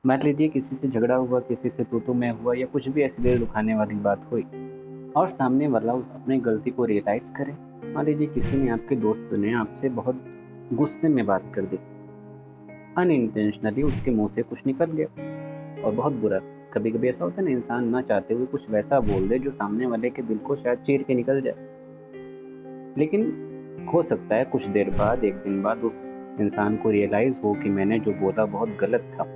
मान लीजिए किसी से झगड़ा हुआ, किसी से तू-तू मैं हुआ या कुछ भी ऐसी दिल दुखाने वाली बात हुई और सामने वाला उस अपनी गलती को रियलाइज़ करे। मान लीजिए किसी ने आपके दोस्त ने आपसे बहुत गुस्से में बात कर दी, अनइंटेंशनली उसके मुँह से कुछ निकल गया और बहुत बुरा। कभी-कभी ऐसा होता है ना, इंसान ना चाहते हुए कुछ वैसा बोल दे जो सामने वाले के दिल को शायद चीर के निकल जाए। लेकिन हो सकता है कुछ देर बाद, 1 दिन बाद उस इंसान को रियलाइज़ हो कि मैंने जो बोला बहुत गलत था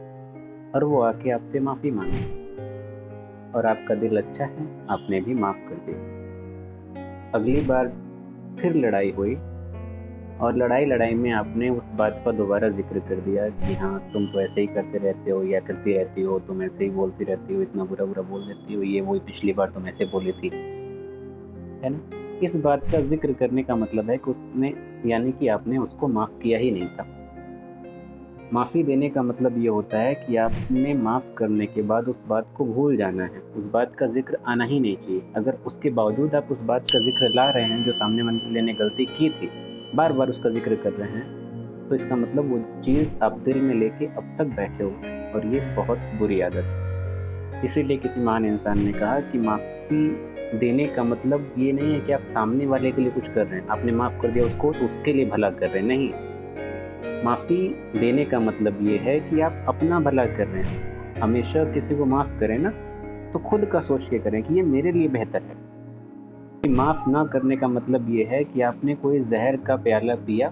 और वो आके आपसे माफ़ी माँगे और आपका दिल अच्छा है, आपने भी माफ़ कर दिया। अगली बार फिर लड़ाई हुई और लड़ाई-लड़ाई में आपने उस बात का दोबारा ज़िक्र कर दिया कि हाँ, तुम तो ऐसे ही करते रहते हो या करती रहती हो, तुम ऐसे ही बोलती रहती हो, इतना बुरा-बुरा बोल देती हो, ये वो पिछली बार तुम ऐसे बोली थी, है ना? इस बात का ज़िक्र करने का मतलब है कि उसने, यानी कि आपने उसको माफ़ किया ही नहीं था। माफ़ी देने का मतलब ये होता है कि आपने माफ़ करने के बाद उस बात को भूल जाना है, उस बात का ज़िक्र आना ही नहीं चाहिए। अगर उसके बावजूद आप उस बात का ज़िक्र ला रहे हैं जो सामने वाले ने गलती की थी, बार-बार उसका ज़िक्र कर रहे हैं, तो इसका मतलब वो चीज़ आप दिल में लेके अब तक बैठे हो और ये बहुत बुरी आदत है। इसीलिए किसी महान इंसान ने कहा कि माफ़ी देने का मतलब ये नहीं है कि आप सामने वाले के लिए कुछ कर रहे हैं। आपने माफ़ कर दिया उसको तो उसके लिए भला कर रहे हैं, नहीं। माफ़ी देने का मतलब ये है कि आप अपना भला कर रहे हैं। हमेशा किसी को माफ़ करें ना, तो खुद का सोच के करें कि ये मेरे लिए बेहतर है। माफ़ ना करने का मतलब ये है कि आपने कोई ज़हर का प्याला पिया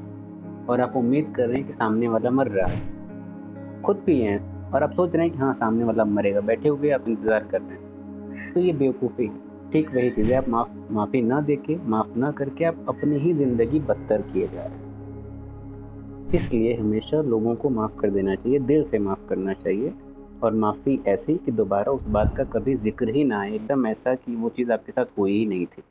और आप उम्मीद कर रहे हैं कि सामने वाला मर रहा है। खुद पिए हैं और आप सोच रहे हैं कि हाँ, सामने वाला मरेगा, बैठे हुए आप इंतज़ार कर रहे हैं। तो ये बेवकूफ़ी है। ठीक वही चीज़ है, आप माफ़ी ना देके, माफ़ ना करके आप अपनी ही ज़िंदगी बदतर किए जा रहे हैं। इसलिए हमेशा लोगों को माफ़ कर देना चाहिए, दिल से माफ़ करना चाहिए और माफ़ी ऐसी कि दोबारा उस बात का कभी ज़िक्र ही ना आए, एकदम ऐसा कि वो चीज़ आपके साथ हुई ही नहीं थी।